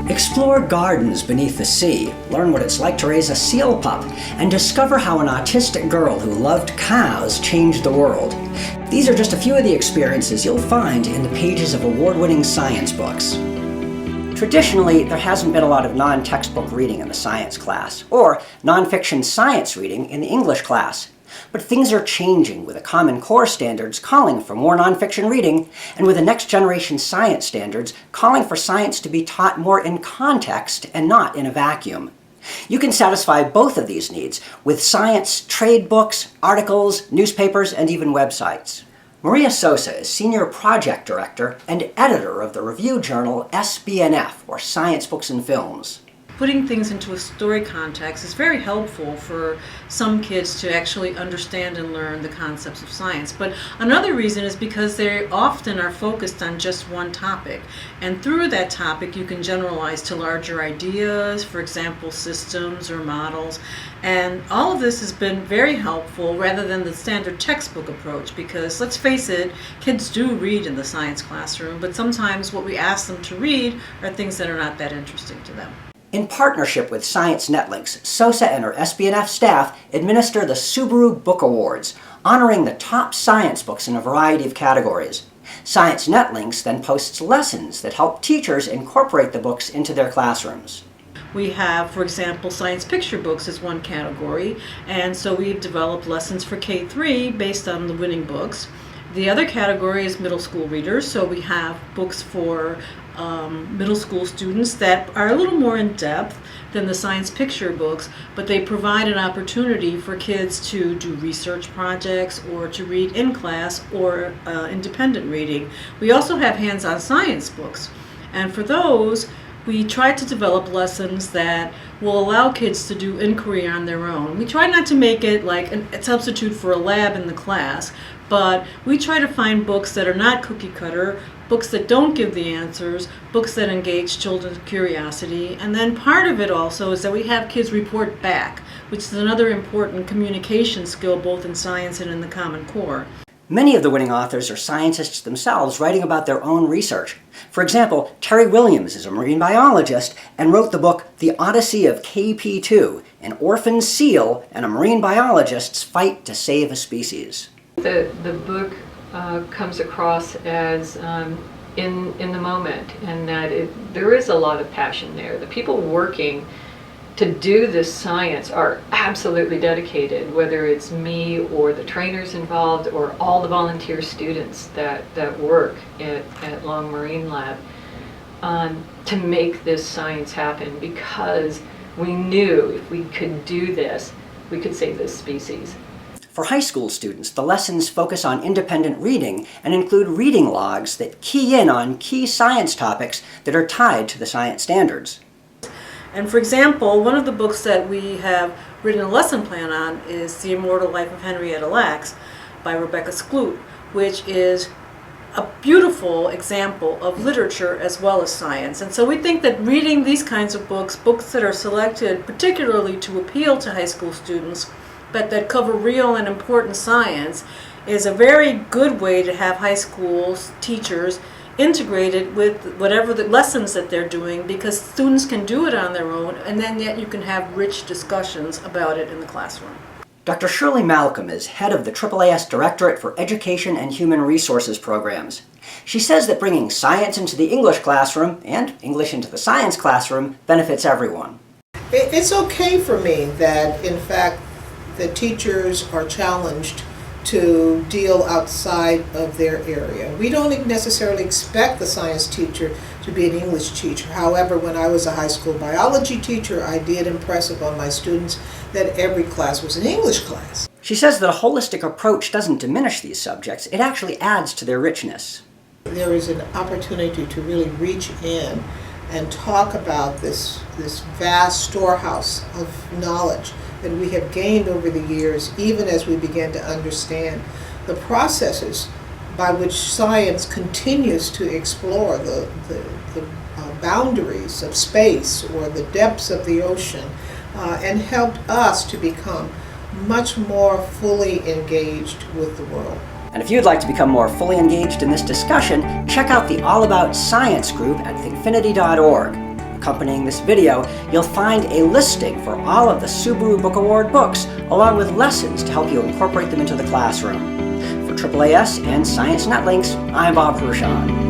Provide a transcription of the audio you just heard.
Explore gardens beneath the sea, learn what it's like to raise a seal pup, and discover how an autistic girl who loved cows changed the world. These are just a few of the experiences you'll find in the pages of award-winning science books. Traditionally, there hasn't been a lot of non-textbook reading in the science class, or non-fiction science reading in the English class. But things are changing with the Common Core standards calling for more nonfiction reading, and with the next generation science standards calling for science to be taught more in context and not in a vacuum. You can satisfy both of these needs with science trade books, articles, newspapers, and even websites. Maria Sosa is Senior Project Director and Editor of the review journal SBNF, or Science Books and Films. Putting things into a story context is very helpful for some kids to actually understand and learn the concepts of science. But another reason is because they often are focused on just one topic. And through that topic, you can generalize to larger ideas, for example, systems or models. And all of this has been very helpful rather than the standard textbook approach, because let's face it, kids do read in the science classroom, but sometimes what we ask them to read are things that are not that interesting to them. In partnership with Science Netlinks, Sosa and her SBNF staff administer the Subaru Book Awards, honoring the top science books in a variety of categories. Science Netlinks then posts lessons that help teachers incorporate the books into their classrooms. We have, for example, science picture books is one category, and so we've developed lessons for K-3 based on the winning books. The other category is middle school readers, so we have books for middle school students that are a little more in depth than the science picture books, but they provide an opportunity for kids to do research projects or to read in class or independent reading. We also have hands-on science books, and for those we try to develop lessons that will allow kids to do inquiry on their own. We try not to make it like a substitute for a lab in the class, but we try to find books that are not cookie cutter, books that don't give the answers, books that engage children's curiosity. And then part of it also is that we have kids report back, which is another important communication skill both in science and in the Common Core. Many of the winning authors are scientists themselves writing about their own research. For example, Terry Williams is a marine biologist and wrote the book The Odyssey of KP2, an orphan seal and a marine biologist's fight to save a species. The book comes across as in the moment, and that there is a lot of passion there. The people working to do this science are absolutely dedicated, whether it's me or the trainers involved or all the volunteer students that work at Long Marine Lab to make this science happen, because we knew if we could do this, we could save this species. For high school students, the lessons focus on independent reading and include reading logs that key in on key science topics that are tied to the science standards. And for example, one of the books that we have written a lesson plan on is The Immortal Life of Henrietta Lacks by Rebecca Skloot, which is a beautiful example of literature as well as science. And so we think that reading these kinds of books, books that are selected particularly to appeal to high school students, but that cover real and important science, is a very good way to have high school teachers integrated with whatever the lessons that they're doing, because students can do it on their own, and then yet you can have rich discussions about it in the classroom. Dr. Shirley Malcolm is head of the AAAS Directorate for Education and Human Resources Programs. She says that bringing science into the English classroom and English into the science classroom benefits everyone. It's okay for me that, in fact, the teachers are challenged to deal outside of their area. We don't necessarily expect the science teacher to be an English teacher. However, when I was a high school biology teacher, I did impress upon my students that every class was an English class. She says that a holistic approach doesn't diminish these subjects, it actually adds to their richness. There is an opportunity to really reach in and talk about this vast storehouse of knowledge that we have gained over the years, even as we begin to understand the processes by which science continues to explore the boundaries of space or the depths of the ocean, and helped us to become much more fully engaged with the world. And if you'd like to become more fully engaged in this discussion, check out the All About Science group at thinfinity.org. accompanying this video, you'll find a listing for all of the Subaru Book Award books, along with lessons to help you incorporate them into the classroom. For AAAS and Science Netlinks, I'm Bob Hirschon.